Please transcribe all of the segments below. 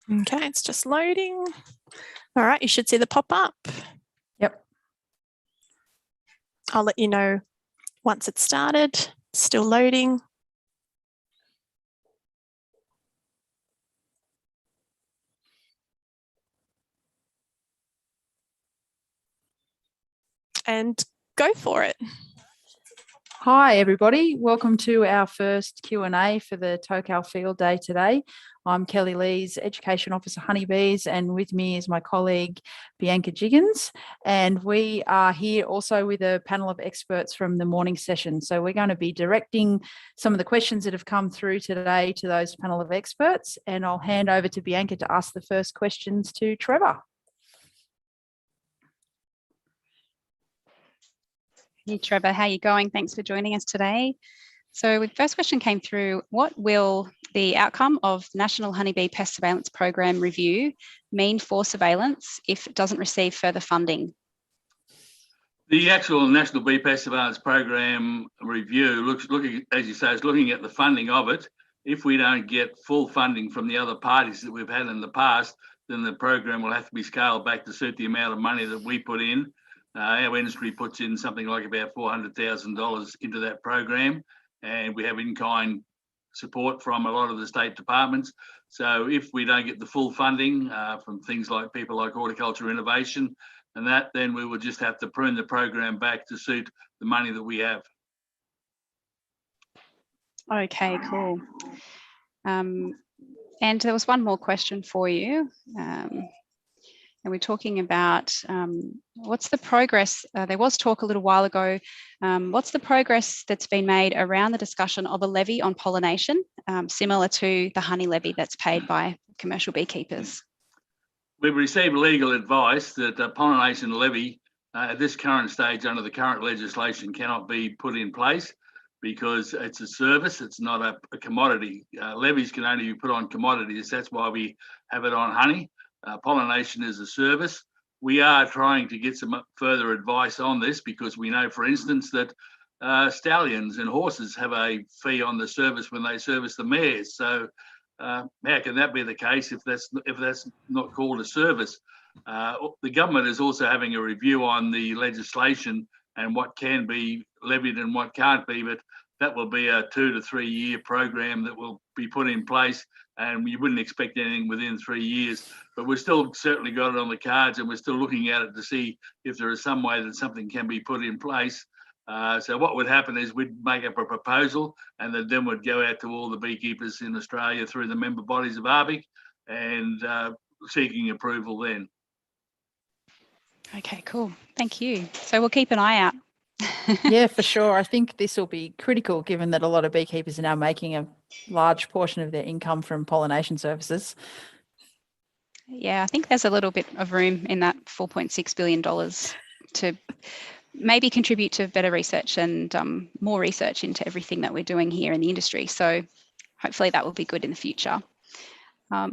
Okay, it's just loading. All right, you should see the pop-up. Yep. I'll let you know once it's started. Still loading. And go for it. Hi, everybody. Welcome to our first Q&A for the Tocal Field Day today. I'm Kelly Lees, Education Officer Honeybees, and with me is my colleague Bianca Jiggins. And we are here also with a panel of experts from the morning session. So we're going to be directing some of the questions that have come through today to those panel of experts. And I'll hand over to Bianca to ask the first questions to Trevor. Hey Trevor, how are you going? Thanks for joining us today. So the first question came through, what will the outcome of the National Honeybee Pest Surveillance Program review mean for surveillance if it doesn't receive further funding? The actual National Bee Pest Surveillance Program review looking, as you say, is looking at the funding of it. If we don't get full funding from the other parties that we've had in the past, then the program will have to be scaled back to suit the amount of money that we put in. Our industry puts in something like about $400,000 into that program, and we have in-kind support from a lot of the state departments. So if we don't get the full funding from things like people like Horticulture Innovation and that, then we will just have to prune the program back to suit the money that we have. Okay, cool. And there was one more question for you. And we're talking about what's the progress, there was talk a little while ago, what's the progress that's been made around the discussion of a levy on pollination, similar to the honey levy that's paid by commercial beekeepers? We've received legal advice that a pollination levy at this current stage under the current legislation cannot be put in place because it's a service, it's not a commodity. Levies can only be put on commodities, that's why we have it on honey. Pollination is a service. We are trying to get some further advice on this because we know, for instance, that stallions and horses have a fee on the service when they service the mares. So how can that be the case if that's not called a service? The government is also having a review on the legislation and what can be levied and what can't be, but that will be a 2 to 3 year program that will be put in place, and you wouldn't expect anything within 3 years. But we've still certainly got it on the cards, and we're still looking at it to see if there is some way that something can be put in place. So what would happen is we'd make up a proposal, and then we'd go out to all the beekeepers in Australia through the member bodies of ARBIC and seeking approval then. Okay, cool. Thank you. So we'll keep an eye out. Yeah, for sure. I think this will be critical given that a lot of beekeepers are now making a large portion of their income from pollination services. Yeah, I think there's a little bit of room in that $4.6 billion to maybe contribute to better research and more research into everything that we're doing here in the industry. So hopefully that will be good in the future.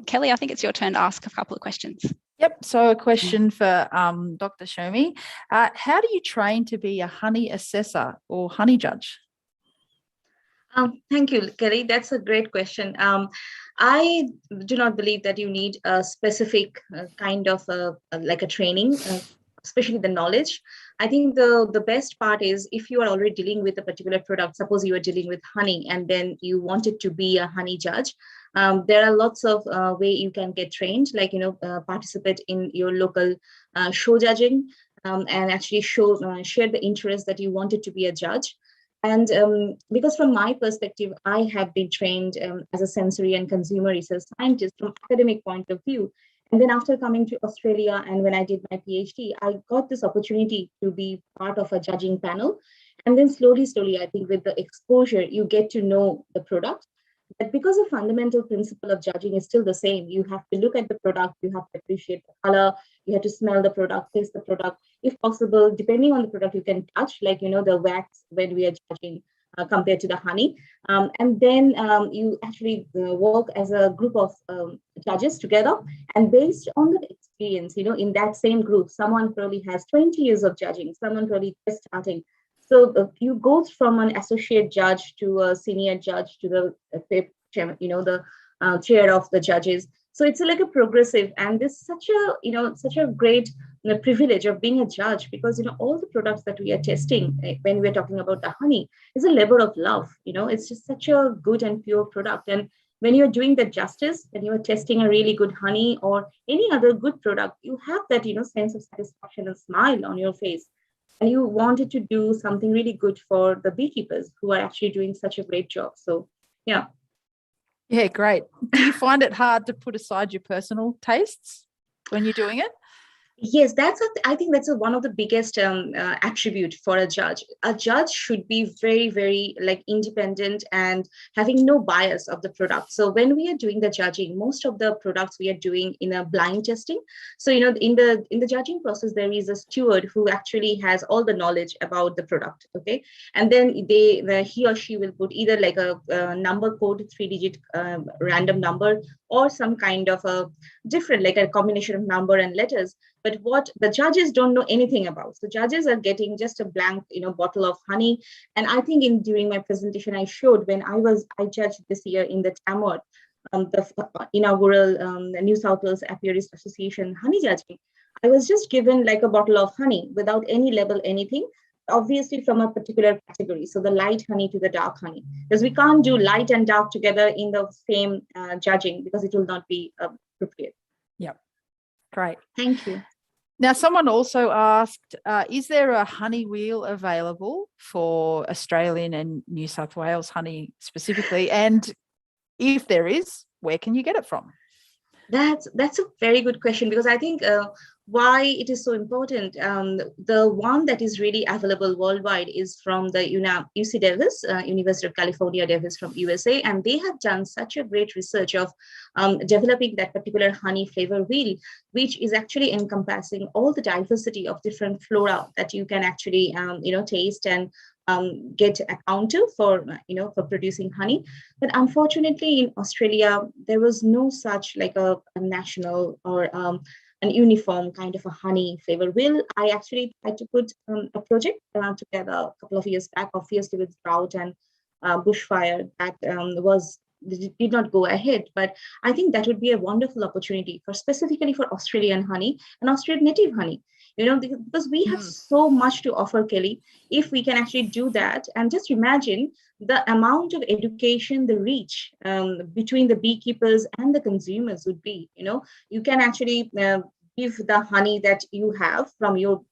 Kelly, I think it's your turn to ask a couple of questions. Yep. So a question for Dr. Shomi. How do you train to be a honey assessor or honey judge? Thank you, Kelly. That's a great question. I do not believe that you need a specific kind of like a training, especially the knowledge. I think the best part is if you are already dealing with a particular product, suppose you are dealing with honey and then you wanted to be a honey judge. There are lots of way you can get trained, like, participate in your local show judging and actually share the interest that you wanted to be a judge. And because from my perspective, I have been trained as a sensory and consumer research scientist from academic point of view. And then after coming to Australia and when I did my PhD, I got this opportunity to be part of a judging panel. And then slowly, I think with the exposure, you get to know the product. But because the fundamental principle of judging is still the same, you have to look at the product, you have to appreciate the color, you have to smell the product, taste the product. If possible, depending on the product, you can touch, like, the wax when we are judging compared to the honey. And then you actually work as a group of judges together. And based on the experience, in that same group, someone probably has 20 years of judging, someone probably just starting. So you go from an associate judge to a senior judge to the chair of the judges. So it's like a progressive, and this such a such a great privilege of being a judge, because all the products that we are testing, when we're talking about the honey, is a labor of love. It's just such a good and pure product. And when you're doing that justice, when you're testing a really good honey or any other good product, you have that sense of satisfaction and smile on your face, and you wanted to do something really good for the beekeepers who are actually doing such a great job. So yeah. Yeah, great. Do you find it hard to put aside your personal tastes when you're doing it? Yes, I think that's one of the biggest attribute for a judge. A judge should be very, very independent and having no bias of the product. So when we are doing the judging, most of the products we are doing in a blind testing. So in the judging process, there is a steward who actually has all the knowledge about the product. Okay, and then he or she will put either like a number code, 3-digit random number, or some kind of a different, like a combination of number and letters. But what the judges don't know anything about. So judges are getting just a blank, bottle of honey. And I think during my presentation, I showed when I judged this year in the TAMOD, the inaugural New South Wales Apiarist Association honey judging, I was just given like a bottle of honey without any label, anything, obviously from a particular category. So the light honey to the dark honey, because we can't do light and dark together in the same judging, because it will not be appropriate. Yep. Great. Thank you. Now, someone also asked, is there a honey wheel available for Australian and New South Wales honey specifically? And if there is, where can you get it from? That's a very good question, because I think why it is so important. The one that is really available worldwide is from the UC Davis, University of California, Davis from USA, and they have done such a great research of developing that particular honey flavor wheel, which is actually encompassing all the diversity of different flora that you can actually taste and get account to for producing honey. But unfortunately in Australia there was no such like a national or an uniform kind of a honey flavor wheel. I actually tried to put a project together a couple of years back, obviously with drought and bushfire, that did not go ahead. But I think that would be a wonderful opportunity for specifically for Australian honey and Australian native honey, because we have so much to offer, Kelly, if we can actually do that. And just imagine the amount of education, the reach between the beekeepers and the consumers would be. You can actually give the honey that you have from your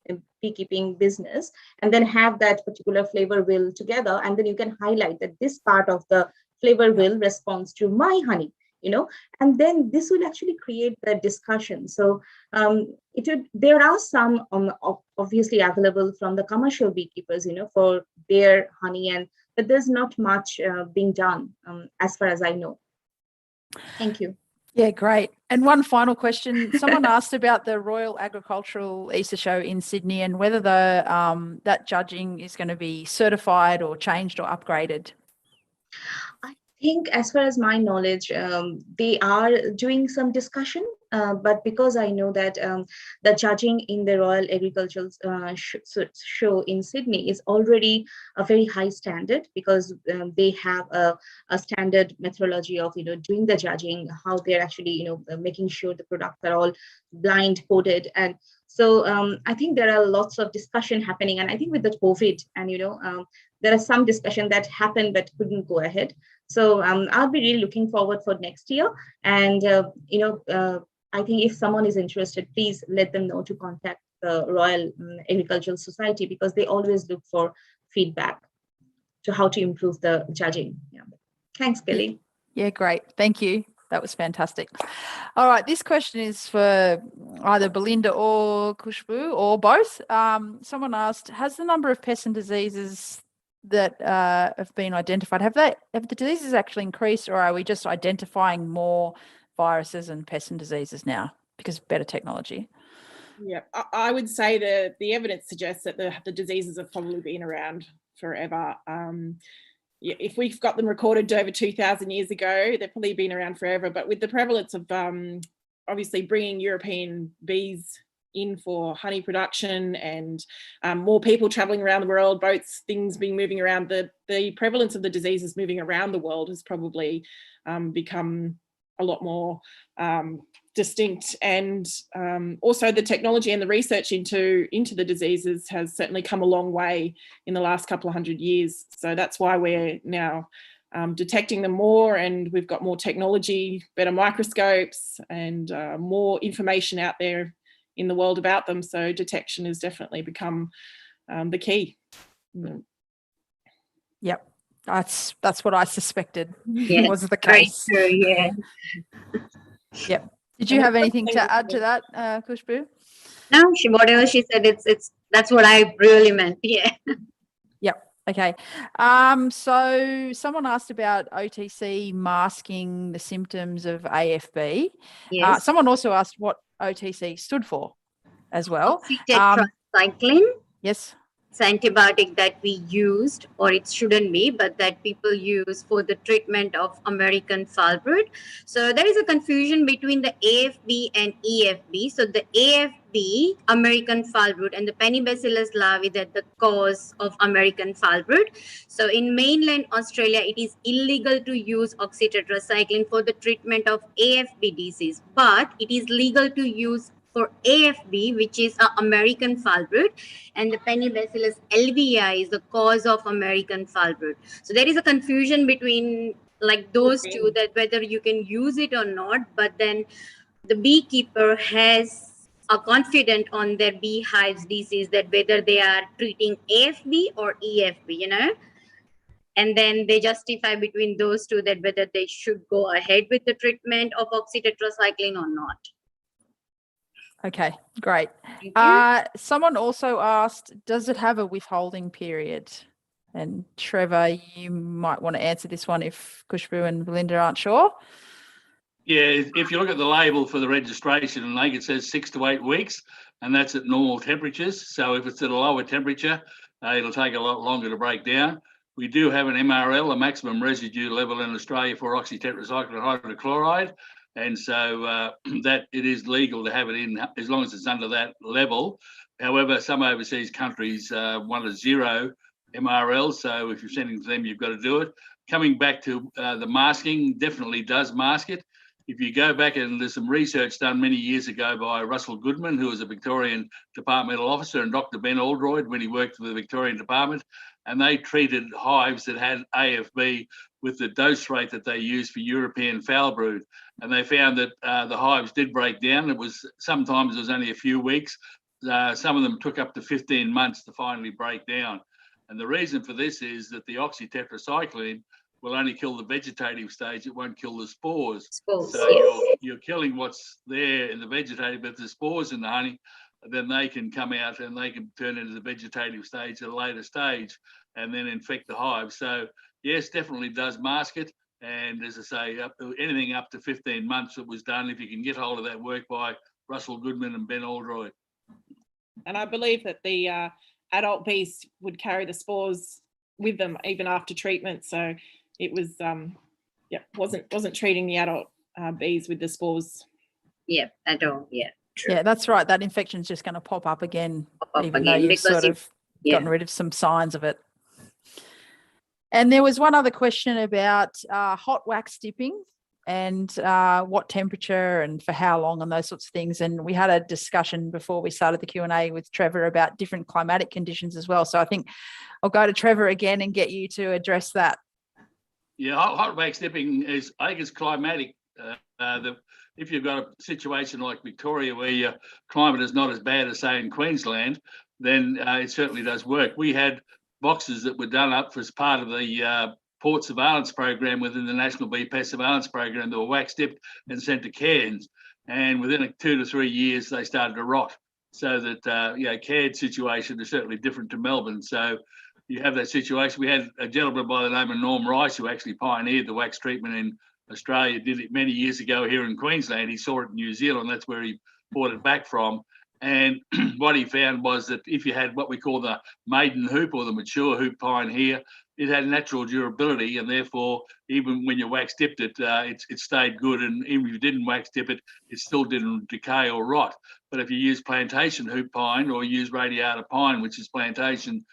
beekeeping business, and then have that particular flavor wheel together, and then you can highlight that this part of the flavor wheel responds to my honey, and then this will actually create the discussion. So there are some obviously available from the commercial beekeepers, for their honey, but there's not much being done as far as I know. Thank you. Yeah, great. And one final question. Someone asked about the Royal Agricultural Easter Show in Sydney and whether that judging is going to be certified or changed or upgraded. I think, as far as my knowledge, they are doing some discussion, but because I know that the judging in the Royal Agricultural Show in Sydney is already a very high standard, because they have a standard methodology of doing the judging, how they're actually making sure the products are all blind coded. And so I think there are lots of discussion happening, and I think with the COVID and there are some discussion that happened but couldn't go ahead. So I'll be really looking forward for next year. And, I think if someone is interested, please let them know to contact the Royal Agricultural Society, because they always look for feedback to how to improve the judging. Yeah. Thanks, Kelly. Yeah, great. Thank you. That was fantastic. All right. This question is for either Belinda or Khushbu or both. Someone asked, has the number of pests and diseases that have been identified, have the diseases actually increased, or are we just identifying more viruses and pests and diseases now because of better technology? Yeah, I would say that the evidence suggests that the diseases have probably been around forever. If we've got them recorded over 2,000 years ago, they've probably been around forever. But with the prevalence of obviously bringing European bees in for honey production and more people traveling around the world, boats, things being moving around, the prevalence of the diseases moving around the world has probably become a lot more distinct, and also the technology and the research into the diseases has certainly come a long way in the last couple of 100 years. So that's why we're now detecting them more, and we've got more technology, better microscopes, and more information out there in the world about them. So detection has definitely become the key. Yep, that's what I suspected Yes, was the very case. true, yeah. Yep. Did you have anything to add to that, Khushbu? No, whatever she said, that's what I really meant. Yeah. Yep. Okay. So someone asked about OTC masking the symptoms of AFB. Yes. Someone also asked what OTC stood for as well. Oxytetracycline. Yes. It's antibiotic that we used, or it shouldn't be, but that people use for the treatment of American foulbrood. So there is a confusion between the AFB and EFB. So the AFB, American foulbrood, and the Penibacillus larvae, that the cause of American foulbrood. So in mainland Australia, it is illegal to use oxytetracycline for the treatment of AFB disease, but it is legal to use for AFB, which is American foulbrood, and the Penibacillus LVI is the cause of American foulbrood. So there is a confusion between like those two, that whether you can use it or not, but then the beekeeper has a confident on their beehives disease, that whether they are treating AFB or EFB, and then they justify between those two that whether they should go ahead with the treatment of oxytetracycline or not. Okay, great. Thank you. Someone also asked, does it have a withholding period? And Trevor, you might want to answer this one if Khushbu and Belinda aren't sure. Yeah, if you look at the label for the registration, and like it says 6 to 8 weeks, and that's at normal temperatures. So if it's at a lower temperature, it'll take a lot longer to break down. We do have an MRL, a maximum residue level in Australia for oxytetracycline hydrochloride. And so that it is legal to have it in as long as it's under that level. However, some overseas countries want a 0 MRL. So if you're sending to them, you've got to do it. Coming back to the masking, definitely does mask it. If you go back, and there's some research done many years ago by Russell Goodman, who was a Victorian departmental officer, and Dr. Ben Aldroyd when he worked for the Victorian Department, and they treated hives that had AFB with the dose rate that they used for European foulbrood. And they found that the hives did break down. Sometimes it was only a few weeks. Some of them took up to 15 months to finally break down. And the reason for this is that the oxytetracycline will only kill the vegetative stage. It won't kill the spores. So Yes. you're killing what's there in the vegetative, but the spores in the honey, then they can come out and they can turn into the vegetative stage at a later stage and then infect the hive. So yes, definitely does mask it. And as I say, anything up to 15 months that was done, if you can get hold of that work by Russell Goodman and Ben Aldroyd. And I believe that the adult bees would carry the spores with them even after treatment. So it was, wasn't treating the adult bees with the spores. Yeah, at all. Yeah. True. Yeah, that's right. That infection's just going to pop up again, Pop up even though again you've because sort of gotten rid of some signs of it. And there was one other question about hot wax dipping and what temperature and for how long and those sorts of things. And we had a discussion before we started the Q&A with Trevor about different climatic conditions as well. So I think I'll go to Trevor again and get you to address that. Yeah, hot wax dipping is, I think it's climatic. If you've got a situation like Victoria where your climate is not as bad as, say, in Queensland, then it certainly does work. We had boxes that were done up as part of the port surveillance program within the National Bee Pest Surveillance Program. They were wax dipped and sent to Cairns. And within 2 to 3 years, they started to rot. So that, Cairns situation is certainly different to Melbourne. So you have that situation. We had a gentleman by the name of Norm Rice who actually pioneered the wax treatment in Australia, did it many years ago here in Queensland. He saw it in New Zealand. That's where he brought it back from. And what he found was that if you had what we call the maiden hoop or the mature hoop pine here, it had natural durability, and therefore, even when you wax dipped it, it stayed good. And even if you didn't wax dip it, it still didn't decay or rot. But if you use plantation hoop pine or use radiata pine, which is plantation,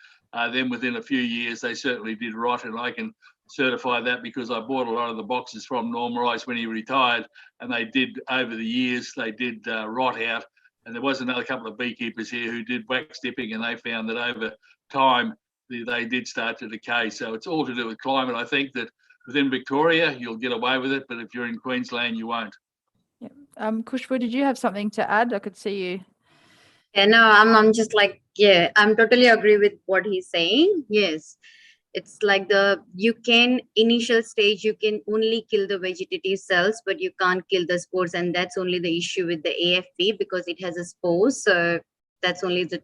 then within a few years, they certainly did rot. And I can certify that, because I bought a lot of the boxes from Norm Rice when he retired, and they did, over the years, they did rot out. And there was another couple of beekeepers here who did wax dipping, and they found that over time they did start to decay. So it's all to do with climate. I think that within Victoria you'll get away with it, but if you're in Queensland you won't. Yeah. Khushbu, did you have something to add? I could see you. Yeah, no, I'm just like, yeah, I'm totally agree with what he's saying. Yes. It's like initial stage, you can only kill the vegetative cells, but you can't kill the spores. And that's only the issue with the AFB, because it has a spores. So that's only the.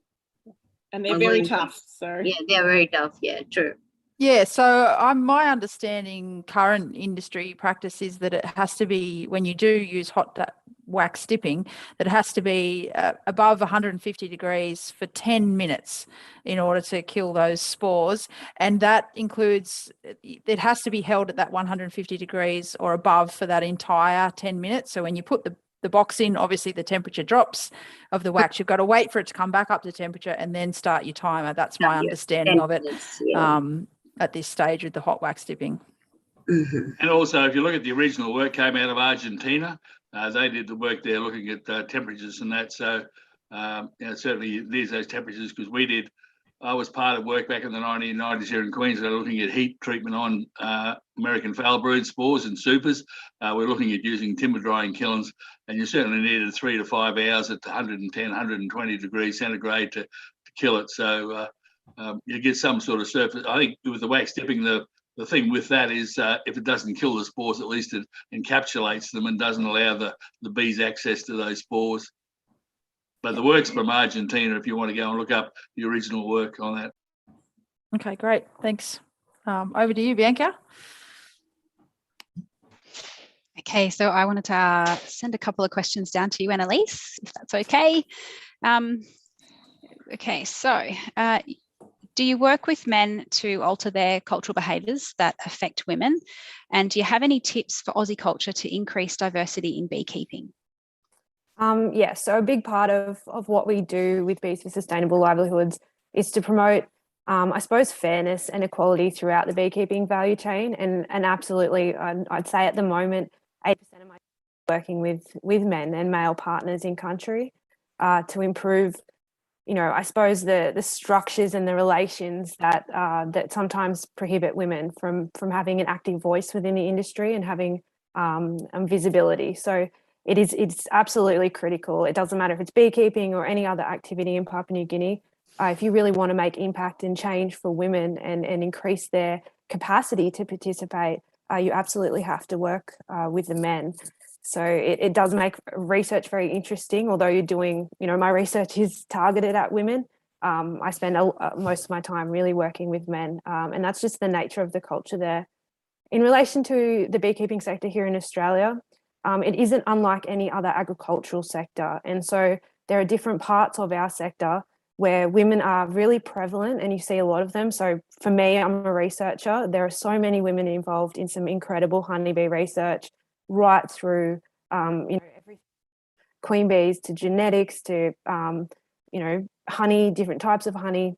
And they're very tough. So yeah, they're very tough. Yeah, true. Yeah, so my understanding, current industry practice is that it has to be, when you do use hot wax dipping, that it has to be above 150 degrees for 10 minutes in order to kill those spores. And that includes, it has to be held at that 150 degrees or above for that entire 10 minutes. So when you put the box in, obviously the temperature drops of the wax. You've got to wait for it to come back up to temperature and then start your timer. That's my understanding of it. At this stage with the hot wax dipping. Mm-hmm. And also, if you look at the original work came out of Argentina, they did the work there looking at temperatures and that. So certainly there's those temperatures, because I was part of work back in the 1990s here in Queensland looking at heat treatment on American foul brood spores and supers. We're looking at using timber drying kilns, and you certainly needed 3 to 5 hours at 110, 120 degrees centigrade to kill it. So you get some sort of surface. I think with the wax dipping, the thing with that is if it doesn't kill the spores, at least it encapsulates them and doesn't allow the bees access to those spores. But the work's from Argentina, if you want to go and look up the original work on that. Okay, great. Thanks. Over to you, Bianca. Okay, so I wanted to send a couple of questions down to you, Annalise, if that's okay. Okay, so do you work with men to alter their cultural behaviours that affect women? And do you have any tips for Aussie culture to increase diversity in beekeeping? Yeah, so a big part of what we do with Bees for Sustainable Livelihoods is to promote, I suppose, fairness and equality throughout the beekeeping value chain. And absolutely, I'd say at the moment, 8% of my working with men and male partners in country to improve, I suppose, the structures and the relations that sometimes prohibit women from having an active voice within the industry and having visibility. So it's absolutely critical. It doesn't matter if it's beekeeping or any other activity in Papua New Guinea. If you really want to make impact and change for women and increase their capacity to participate, you absolutely have to work with the men. So it does make research very interesting, although you're doing, my research is targeted at women. I spend most of my time really working with men, and that's just the nature of the culture there. In relation to the beekeeping sector here in Australia, it isn't unlike any other agricultural sector. And so there are different parts of our sector where women are really prevalent, and you see a lot of them. So for me, I'm a researcher. There are so many women involved in some incredible honeybee research, right through, every queen bees to genetics to, honey, different types of honey.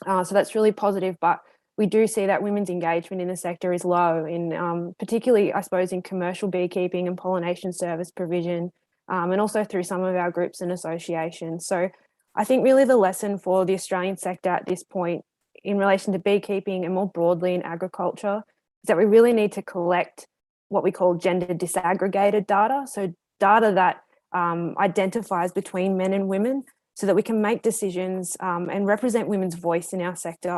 So that's really positive. But we do see that women's engagement in the sector is low, in particularly, I suppose, in commercial beekeeping and pollination service provision, and also through some of our groups and associations. So I think really the lesson for the Australian sector at this point in relation to beekeeping and more broadly in agriculture is that we really need to collect what we call gender disaggregated data. So data that identifies between men and women so that we can make decisions and represent women's voice in our sector.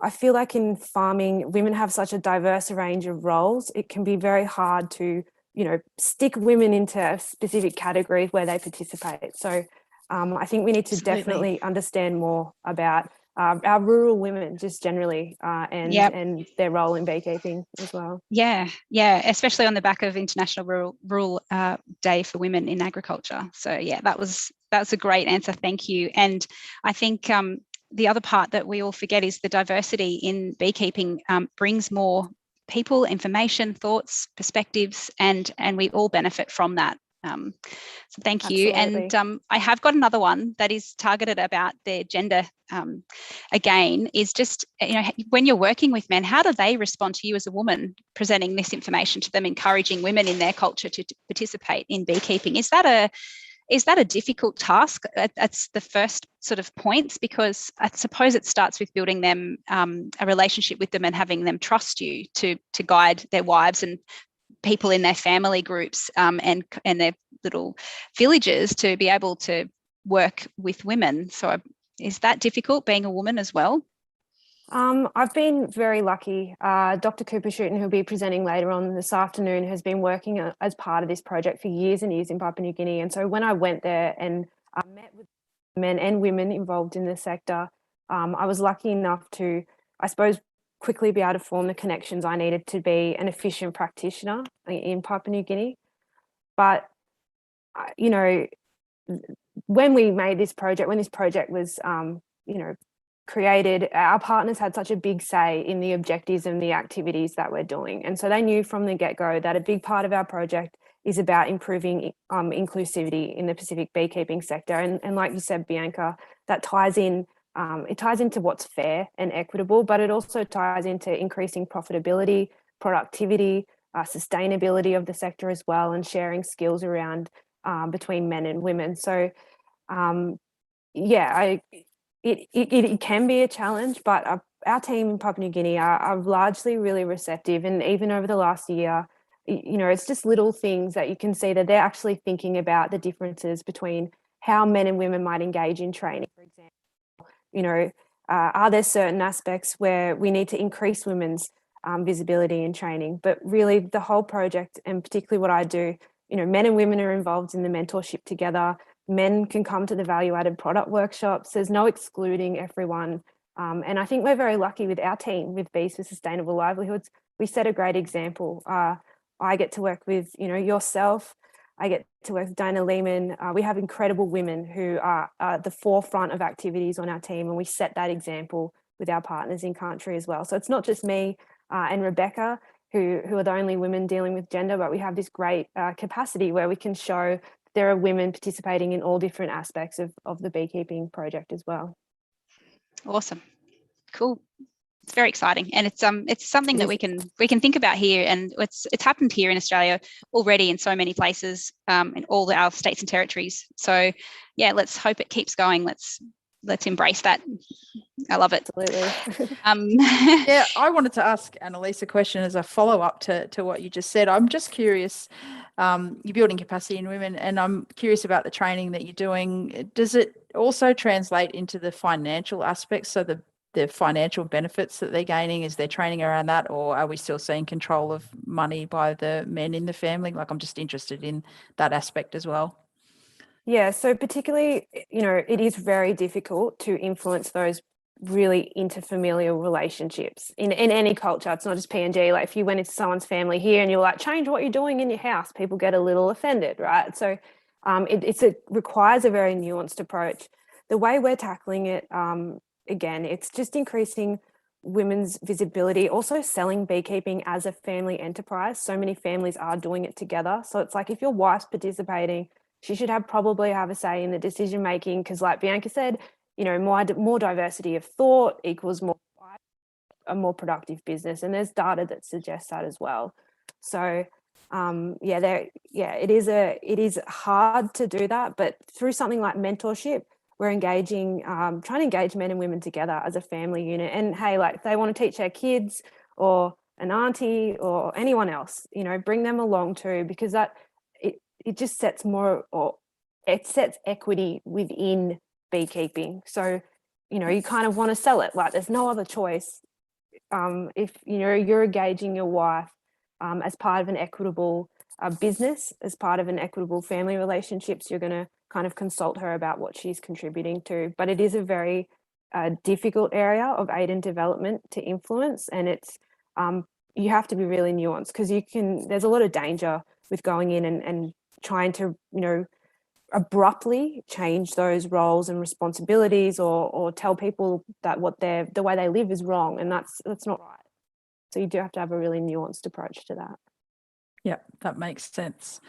I feel like in farming, women have such a diverse range of roles. It can be very hard to, stick women into specific categories where they participate. So I think we need to definitely understand more about our rural women just generally and their role in beekeeping as well. Yeah, especially on the back of International Rural Day for Women in Agriculture. So yeah, that's a great answer. Thank you. And I think the other part that we all forget is the diversity in beekeeping brings more people, information, thoughts, perspectives, and we all benefit from that. So thank you. Absolutely. And I have got another one that is targeted about their gender. Again, is just, when you're working with men, how do they respond to you as a woman presenting this information to them, encouraging women in their culture to participate in beekeeping? Is that a difficult task? That's the first sort of points, because I suppose it starts with building them a relationship with them and having them trust you to guide their wives and people in their family groups and their little villages to be able to work with women. So is that difficult, being a woman as well? I've been very lucky. Dr. Cooper Shooten, who'll be presenting later on this afternoon, has been working as part of this project for years and years in Papua New Guinea. And so when I went there and I met with men and women involved in the sector, I was lucky enough to, I suppose, quickly be able to form the connections I needed to be an efficient practitioner in Papua New Guinea. But, when we made this project, when this project was, created, our partners had such a big say in the objectives and the activities that we're doing. And so they knew from the get-go that a big part of our project is about improving inclusivity in the Pacific beekeeping sector. And like you said, Bianca, that ties in, it ties into what's fair and equitable, but it also ties into increasing profitability, productivity, sustainability of the sector as well, and sharing skills around between men and women. So it can be a challenge, but our team in Papua New Guinea are largely really receptive. And even over the last year, it's just little things that you can see that they're actually thinking about the differences between how men and women might engage in training, for example. Are there certain aspects where we need to increase women's visibility in training? But really the whole project, and particularly what I do, men and women are involved in the mentorship together. Men can come to the value-added product workshops. There's no excluding everyone. And I think we're very lucky with our team, with Bees for Sustainable Livelihoods. We set a great example. I get to work with, yourself. I get to work with Dinah Lehman. We have incredible women who are at the forefront of activities on our team, and we set that example with our partners in country as well. So it's not just me and Rebecca who are the only women dealing with gender, but we have this great capacity where we can show there are women participating in all different aspects of the beekeeping project as well. Awesome. Cool. It's very exciting, and it's something that we can think about here, and it's happened here in Australia already in so many places, in all our states and territories. So yeah, let's hope it keeps going. Let's embrace that. I love it. Absolutely. Yeah, I wanted to ask Annalise a question as a follow-up to what you just said. I'm just curious, you're building capacity in women, and I'm curious about the training that you're doing. Does it also translate into the financial aspects, so the financial benefits that they're gaining? Is there training around that, or are we still seeing control of money by the men in the family? Like, I'm just interested in that aspect as well. Yeah, so particularly, it is very difficult to influence those really interfamilial relationships in any culture. It's not just PNG. Like if you went into someone's family here and you're like, change what you're doing in your house, people get a little offended, right? So it requires a very nuanced approach. The way we're tackling it, again, it's just increasing women's visibility, also selling beekeeping as a family enterprise. So many families are doing it together. So it's like if your wife's participating, she should probably have a say in the decision making, because like Bianca said, more diversity of thought equals a more productive business, and there's data that suggests that as well. So it is hard to do that, but through something like mentorship, we're engaging, trying to engage men and women together as a family unit. And hey, like if they want to teach their kids or an auntie or anyone else, bring them along too, because it just sets it sets equity within beekeeping. So, you kind of want to sell it, like there's no other choice. If, you're engaging your wife as part of an equitable business, as part of an equitable family relationships, you're going to kind of consult her about what she's contributing to. But it is a very difficult area of aid and development to influence. And it's, you have to be really nuanced, because there's a lot of danger with going in and trying to, abruptly change those roles and responsibilities, or tell people that the way they live is wrong, and that's not right. So you do have to have a really nuanced approach to that. Yeah, that makes sense.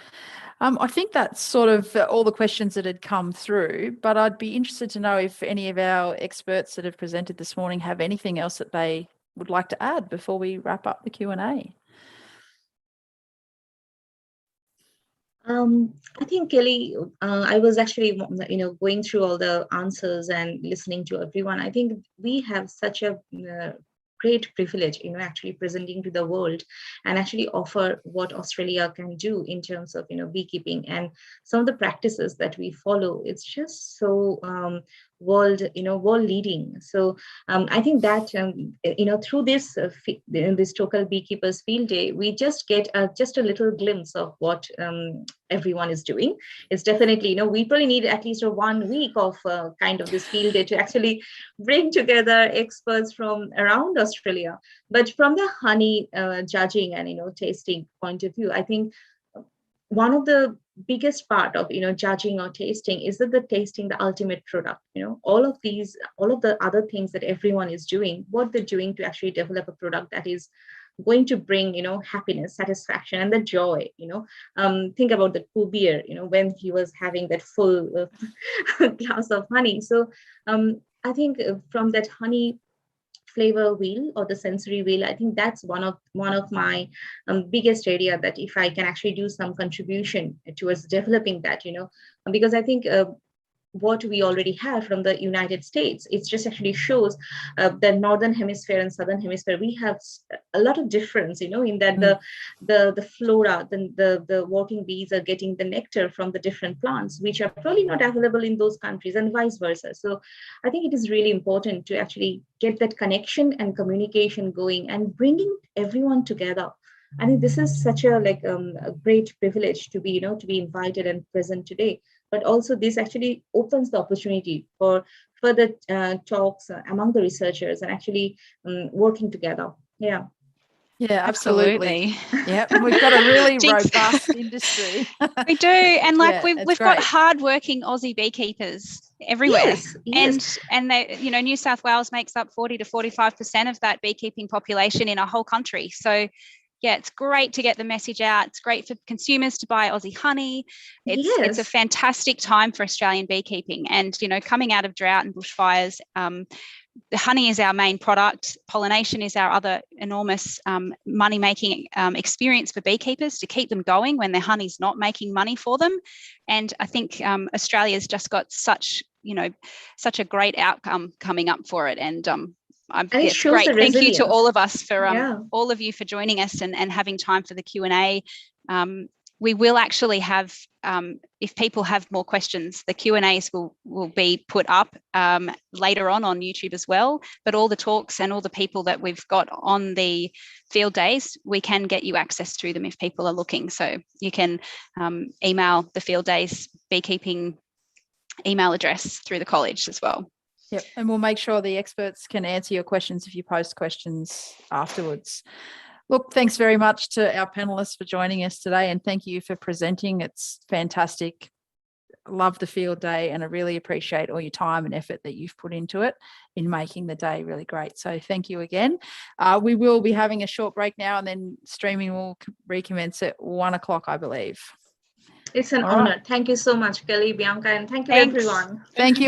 I think that's sort of all the questions that had come through, but I'd be interested to know if any of our experts that have presented this morning have anything else that they would like to add before we wrap up the Q&A. I think, Kelly, I was actually, going through all the answers and listening to everyone. I think we have such a great privilege, actually presenting to the world and actually offer what Australia can do in terms of, beekeeping and some of the practices that we follow. It's just so world leading. So I think that through this this Tocal Beekeepers Field Day, we just get just a little glimpse of what everyone is doing. It's definitely, we probably need at least a 1 week of kind of this field day to actually bring together experts from around Australia. But from the honey judging and tasting point of view, I think one of the biggest part of judging or tasting is that the tasting the ultimate product. All of the other things that everyone is doing, what they're doing to actually develop a product that is going to bring happiness, satisfaction, and the joy. Think about the beer, when he was having that full glass of honey. So I think from that honey flavor wheel or the sensory wheel, I think that's one of my biggest area that if I can actually do some contribution towards developing that, because I think what we already have from the United States, it just actually shows the northern hemisphere and southern hemisphere, we have a lot of difference, in that the flora, the working bees are getting the nectar from the different plants, which are probably not available in those countries, and vice versa. So I think it is really important to actually get that connection and communication going and bringing everyone together. I think this is such a a great privilege to be, to be invited and present today. But also this actually opens the opportunity for further talks among the researchers and actually working together. Yeah. Yeah, absolutely. Yeah, we've got a really robust industry. We do, and we've got great. hardworking Aussie beekeepers everywhere. Yes. And they, New South Wales makes up 40 to 45% of that beekeeping population in our whole country. So yeah, it's great to get the message out. It's great for consumers to buy Aussie honey. It's a fantastic time for Australian beekeeping. And, coming out of drought and bushfires, the honey is our main product. Pollination is our other enormous money-making experience for beekeepers to keep them going when their honey's not making money for them. And I think Australia's just got such a great outcome coming up for it. And it's great. Thank you to all of us for all of you for joining us and having time for the Q&A. We will actually have, if people have more questions, the Q&As will be put up later on YouTube as well. But all the talks and all the people that we've got on the field days, we can get you access to them if people are looking. So you can email the field days beekeeping email address through the college as well. Yep, and we'll make sure the experts can answer your questions if you post questions afterwards. Look, thanks very much to our panelists for joining us today, and thank you for presenting. It's fantastic. Love the field day, and I really appreciate all your time and effort that you've put into it in making the day really great. So thank you again. We will be having a short break now, and then streaming will recommence at 1 o'clock, I believe. It's an honor. Thank you so much, Kelly, Bianca, and thank you, everyone. Thank you.